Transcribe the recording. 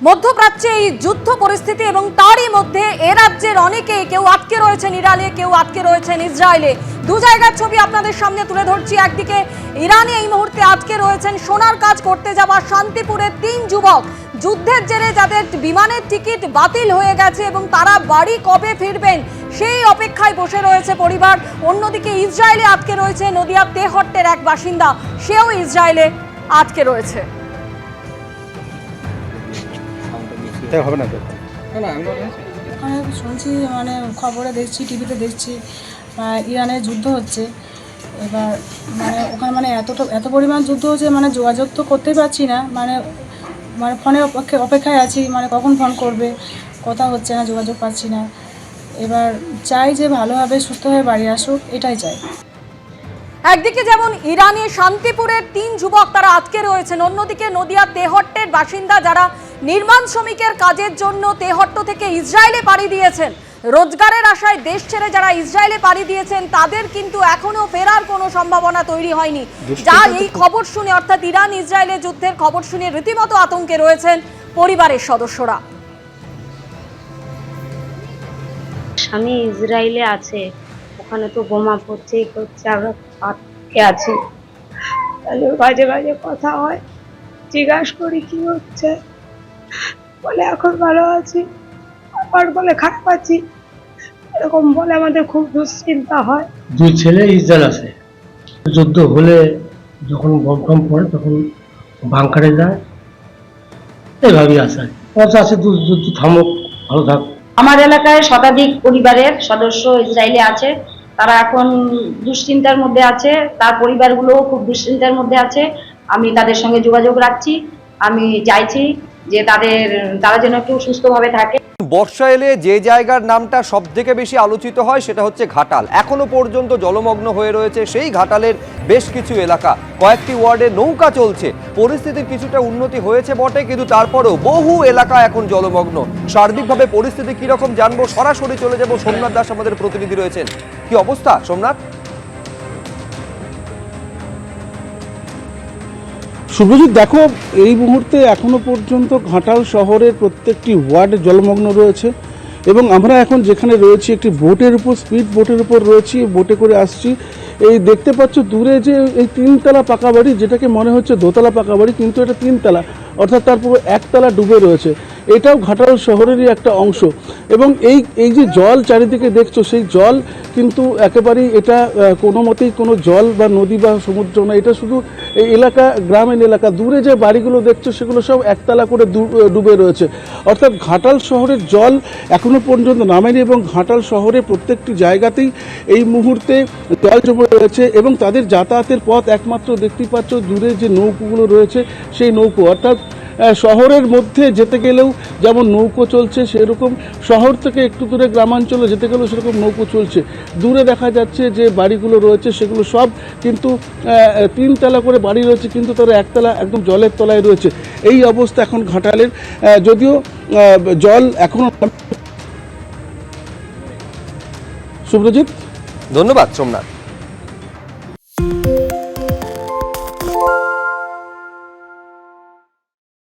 মধ্যপ্রাচ্যে এই যুদ্ধ পরিস্থিতি এবং তারই মধ্যে এ রাজ্যের অনেকেই কেউ আটকে রয়েছেন ইরানে, কেউ আটকে রয়েছেন ইসরায়েলে। দু জায়গার ছবি আপনাদের সামনে তুলে ধরছি। একদিকে ইরানে এই মুহূর্তে আটকে রয়েছেন সোনার কাজ করতে যাওয়া শান্তিপুরের 3 যুবক, যুদ্ধের জেরে যাদের বিমানের টিকিট বাতিল হয়ে গেছে এবং তারা বাড়ি কবে ফিরবেন সেই অপেক্ষায় বসে রয়েছে পরিবার। অন্যদিকে ইসরায়েলে আটকে রয়েছে নদিয়ার তেহট্টের এক বাসিন্দা, সেও ইসরায়েলে আটকে রয়েছে। হবে না শুনছি, মানে খবরে দেখছি, টিভিতে দেখছি ইরানে যুদ্ধ হচ্ছে। এবার ওখানে এত পরিমাণ যুদ্ধ হচ্ছে, যোগাযোগ তো করতেই পারছি না, ফোনের অপেক্ষায় আছি, কখন ফোন করবে, কথা হচ্ছে না, যোগাযোগ পাচ্ছি না। এবার চাই যে ভালোভাবে সুস্থভাবে বাড়ি আসুক, এটাই চাই। একদিকে যেমন ইরানে শান্তিপুরের 3 যুবক তারা আটকে রয়েছেন, অন্যদিকে নদিয়ার তেহট্টের বাসিন্দা যারা নির্মাণ শ্রমিকের কাজের জন্য তেহট্ট থেকে ইসরায়েলে পাড়ি দিয়েছেন, রোজগারের আশায় দেশ ছেড়ে যারা ইসরায়েলে পাড়ি দিয়েছেন তাদের কিন্তু এখনো ফেরার কোনো সম্ভাবনা তৈরি হয়নি। যা এই খবর শুনে, অর্থাৎ ইরান ইসরায়েলে যুদ্ধের খবর শুনে রীতিমতো আতঙ্কে রয়েছেন পরিবারের সদস্যরা। স্বামী ইসরায়েলে আছে, ওখানে তো বোমা পড়ছে, আমরা আটকে আছি। তাহলে বাজে বাজে কথা হয়, জিজ্ঞাসা করি কি হচ্ছে, বলে এখন ভালো আছি, আবার বলে খারাপ আছি, এরকম বলে আমাদের খুব দুশ্চিন্তা হয়। 2 ছেলে ইসরায়েল আছে, যুদ্ধ হলে যখন বম টম পড়ে তখন বাংকারে যায়, এইভাবেই আসে। আছে যুদ্ধ থামুক, ভালো থাক। আমার এলাকায় শতাধিক পরিবারের সদস্য ইসরায়েলে আছে, তারা এখন দুশ্চিন্তার মধ্যে আছে, তার পরিবারগুলো খুব দুশ্চিন্তার মধ্যে আছে। আমি তাদের সঙ্গে যোগাযোগ রাখছি, আমি চাইছি যে তারা যেন একটু সুস্থভাবে থাকে। বর্ষা এলে যে জায়গার নামটা সব থেকে বেশি আলোচিত হয় সেটা হচ্ছে ঘাটাল। এখনো পর্যন্ত জলমগ্ন হয়ে রয়েছে সেই ঘাটালের বেশ কিছু এলাকা, কয়েকটি ওয়ার্ডে নৌকা চলছে। পরিস্থিতির কিছুটা উন্নতি হয়েছে বটে, কিন্তু তারপরেও বহু এলাকা এখন জলমগ্ন। সার্বিকভাবে পরিস্থিতি কিরকম জানবো, সরাসরি চলে যাব। সোমনাথ দাস আমাদের প্রতিনিধি রয়েছেন। কি অবস্থা সোমনাথ? শুভজিৎ, দেখো এই মুহূর্তে এখনো পর্যন্ত ঘাটাল শহরের প্রত্যেকটি ওয়ার্ড জলমগ্ন রয়েছে এবং আমরা এখন যেখানে রয়েছি একটি বোটের উপর, স্পিড বোটের উপর রয়েছি, বোটে করে আসছি। এই দেখতে পাচ্ছ দূরে যে এই 3 তলা পাকা বাড়ি, যেটাকে মনে হচ্ছে দোতলা পাকা বাড়ি, কিন্তু এটা 3 তলা, অর্থাৎ তার পুরো 1 তলা ডুবে রয়েছে। এটাও ঘাটাল শহরেরই একটা অংশ এবং এই যে জল চারিদিকে দেখছো, সেই জল কিন্তু একেবারেই এটা কোনো মতেই কোনো জল বা নদী বা সমুদ্র না, এটা শুধু এই এলাকা, গ্রামীণ এলাকা। দূরে যে বাড়িগুলো দেখছো সেগুলো সব 1 তলা করে ডুবে রয়েছে, অর্থাৎ ঘাটাল শহরের জল এখনো পর্যন্ত নামেনি এবং ঘাটাল শহরের প্রত্যেকটি জায়গাতেই এই মুহূর্তে জল জমে রয়েছে এবং তাদের যাতায়াতের পথ একমাত্র দেখতেই পাচ্ছ দূরে যে নৌকোগুলো রয়েছে সেই নৌকো। অর্থাৎ শহরের মধ্যে যেতে গেলেও যেমন নৌকো চলছে, সেরকম শহর থেকে একটু দূরে গ্রামাঞ্চলে যেতে গেলেও সেরকম নৌকো চলছে। দূরে দেখা যাচ্ছে যে বাড়িগুলো রয়েছে সেগুলো সব কিন্তু 3 তলা করে বাড়ি রয়েছে, কিন্তু তারা 1 তলা একদম জলের তলায় রয়েছে। এই অবস্থা এখন ঘাটালের, যদিও জল এখনো। শুভজিৎ, ধন্যবাদ সোমনাথ।